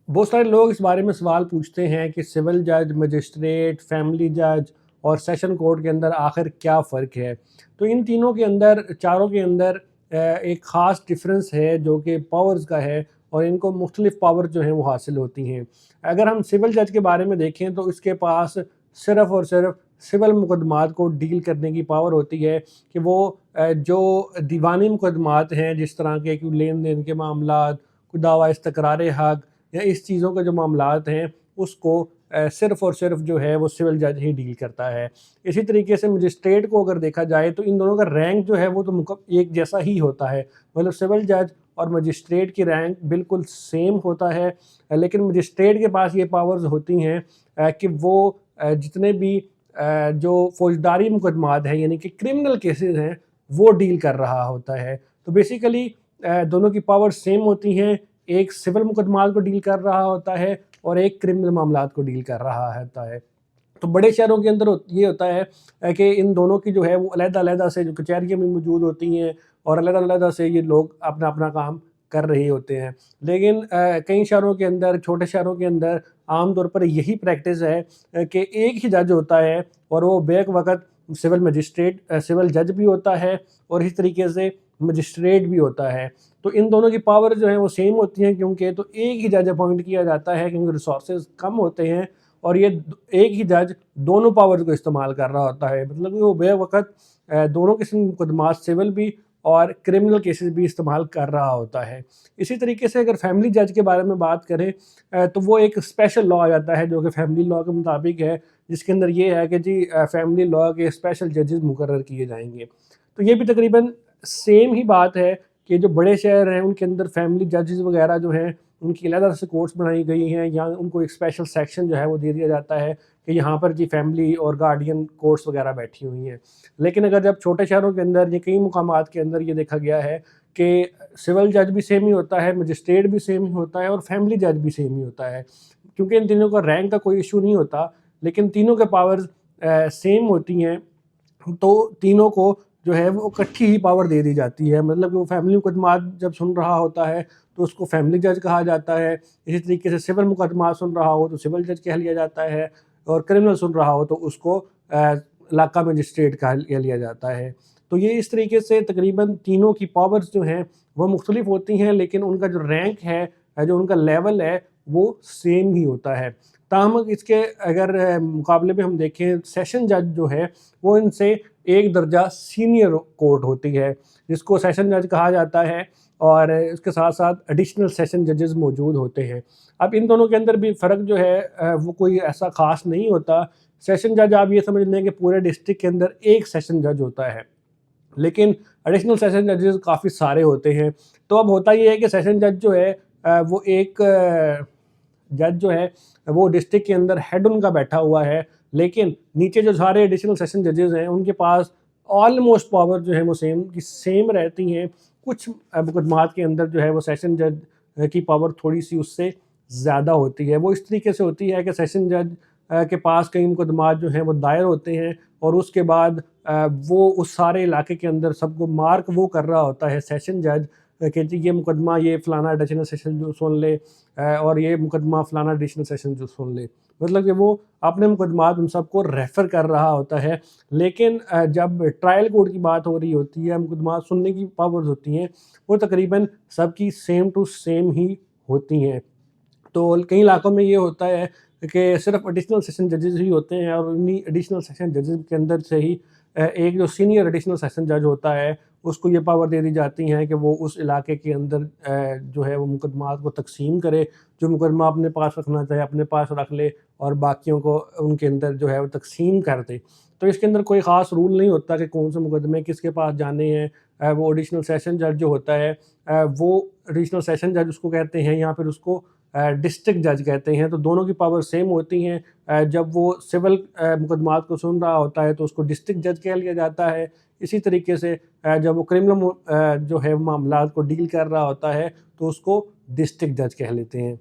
बहुत सारे लोग इस बारे में सवाल पूछते हैं कि सिविल जज, मजिस्ट्रेट, फैमिली जज और सेशन कोर्ट के अंदर आखिर क्या फ़र्क है। तो इन तीनों के अंदर, चारों के अंदर एक ख़ास डिफरेंस है जो कि पावर्स का है, और इनको मुख्तलिफ पावर जो हैं वो हासिल होती हैं। अगर हम सिविल जज के बारे में देखें तो इसके पास सिर्फ़ और सिर्फ सिविल मुकदमात को डील करने की पावर होती है कि वो जो दीवानी मुकदमात हैं, जिस तरह के कोई लेन देन के मामलात, कोई दावा इस्तकरार हक़ या इस चीज़ों के जो मामलात हैं, उसको सिर्फ़ और सिर्फ जो है वो सिविल जज ही डील करता है। इसी तरीके से मजिस्ट्रेट को अगर देखा जाए तो इन दोनों का रैंक जो है वो तो एक जैसा ही होता है। मतलब सिविल जज और मजिस्ट्रेट की रैंक बिल्कुल सेम होता है, लेकिन मजिस्ट्रेट के पास ये पावर्स होती हैं कि वो जितने भी जो फ़ौजदारी मुकदमात हैं, यानी कि क्रिमिनल केसेस हैं, वो डील कर रहा होता है। तो बेसिकली दोनों की पावर सेम होती हैं। एक सिविल मुकदमात को डील कर रहा होता है और एक क्रिमिनल मामलात को डील कर रहा होता है। तो बड़े शहरों के अंदर ये होता है कि इन दोनों की जो है वो अलग-अलग से जो कचहरियाँ भी मौजूद होती हैं, और अलग-अलग से ये लोग अपना-अपना काम कर रहे होते हैं। लेकिन कई शहरों के अंदर, छोटे शहरों के अंदर आम तौर पर यही प्रैक्टिस है कि एक ही जज होता है, और वो बैक वक़्त सिविल मजिस्ट्रेट सिविल जज भी होता है और इस तरीके से मजिस्ट्रेट भी होता है। तो इन दोनों की पावर जो है वो सेम होती हैं, क्योंकि तो एक ही जज अपॉइंट किया जाता है, क्योंकि रिसोर्सेज कम होते हैं, और ये एक ही जज दोनों पावर्स को इस्तेमाल कर रहा होता है। मतलब कि वो बे वक़्त दोनों किस्म के मुकदमात, सिविल भी और क्रिमिनल केसेस भी इस्तेमाल कर रहा होता है। इसी तरीके से अगर फैमिली जज के बारे में बात करें तो वो एक स्पेशल लॉ आ जाता है जो कि फैमिली लॉ के मुताबिक है, जिसके अंदर ये है कि जी फैमिली लॉ के स्पेशल जजेस मुकर्रर किए जाएंगे। तो ये भी तकरीबन सेम ही बात है कि जो बड़े शहर हैं उनके अंदर फैमिली जजेस वगैरह जो हैं, उनकी अलग से कोर्ट्स बनाई गई हैं, या उनको एक स्पेशल सेक्शन जो है वो दे दिया जाता है कि यहाँ पर जी फैमिली और गार्डियन कोर्ट्स वगैरह बैठी हुई हैं। लेकिन अगर जब छोटे शहरों के अंदर या कई मुकामात के अंदर ये देखा गया है कि सिविल जज भी सेम ही होता है, मजिस्ट्रेट भी सेम ही होता है और फैमिली जज भी सेम ही होता है, क्योंकि इन तीनों का रैंक का कोई इशू नहीं होता, लेकिन तीनों के पावर्स सेम होती हैं। तो तीनों को जो है वो इकट्ठी ही पावर दे दी जाती है। मतलब कि वो फैमिली मुकदमात जब सुन रहा होता है तो उसको फैमिली जज कहा जाता है। इसी तरीके से सिविल मुकदमात सुन रहा हो तो सिविल जज कह लिया जाता है, और क्रिमिनल सुन रहा हो तो उसको इलाका मजिस्ट्रेट कह लिया जाता है। तो ये इस तरीके से तकरीबन तीनों की पावर्स जो हैं वो मुख्तलिफ होती हैं, लेकिन उनका जो रैंक है, जो उनका लेवल है, वो सेम ही होता है। ताहम इसके अगर मुकाबले में हम देखें, सेशन जज जो है वो इनसे एक दर्जा सीनियर कोर्ट होती है, जिसको सेशन जज कहा जाता है, और इसके साथ साथ एडिशनल सेशन जजेस मौजूद होते हैं। अब इन दोनों के अंदर भी फ़र्क जो है वो कोई ऐसा ख़ास नहीं होता। सेशन जज आप ये समझ लें कि पूरे डिस्ट्रिक्ट के अंदर एक सेशन जज होता है, लेकिन एडिशनल सेशन जजेस काफ़ी सारे होते हैं। तो अब होता ये है कि सेशन जज जो है वो एक जज जो है वो डिस्ट्रिक्ट के अंदर हेड उनका बैठा हुआ है, लेकिन नीचे जो सारे एडिशनल सेशन जजेस हैं उनके पास ऑलमोस्ट पावर जो है वो सेम की सेम रहती हैं। कुछ मुकदमात के अंदर जो है वो सेशन जज की पावर थोड़ी सी उससे ज़्यादा होती है। वो इस तरीके से होती है कि सेशन जज के पास कई मुकदमात जो हैं वो दायर होते हैं, और उसके बाद वो उस सारे इलाके के अंदर सबको मार्क वो कर रहा होता है सेशन जज कि जी ये मुकदमा ये फ़लाना एडिशनल सेशन जो सुन ले, और ये मुकदमा फ़लाना एडिशनल सेशन जो सुन ले। मतलब कि वो अपने मुकदमात उन सबको रेफ़र कर रहा होता है। लेकिन जब ट्रायल कोर्ट की बात हो रही होती है, मुकदमात सुनने की पावर्स होती हैं, वो तकरीबन सबकी सेम टू सेम ही होती हैं। तो कई इलाकों में ये होता है कि सिर्फ एडिशनल सेशन जजेस ही होते हैं, और उन्हीं एडिशनल सेशन जजेस के अंदर से ही एक जो सीनियर एडिशनल सेशन जज होता है उसको ये पावर दे दी जाती हैं कि वो उस इलाके के अंदर जो है वो मुकदमात को तकसीम करे। जो मुकदमा अपने पास रखना चाहे अपने पास रख ले, और बाकियों को उनके अंदर जो है वो तकसीम कर दे। तो इसके अंदर कोई ख़ास रूल नहीं होता कि कौन से मुकदमे किसके पास जाने हैं। वो एडिशनल सेशन जज जो होता है वो एडिशनल सेशन जज उसको कहते हैं, या फिर उसको डिस्ट्रिक्ट जज कहते हैं। तो दोनों की पावर सेम होती हैं। जब वो सिविल मुकदमात को सुन रहा होता है तो उसको डिस्ट्रिक्ट जज कह लिया जाता है। इसी तरीके से जब वो क्रिमिनल जो है मामलात को डील कर रहा होता है तो उसको डिस्ट्रिक्ट जज कह लेते हैं।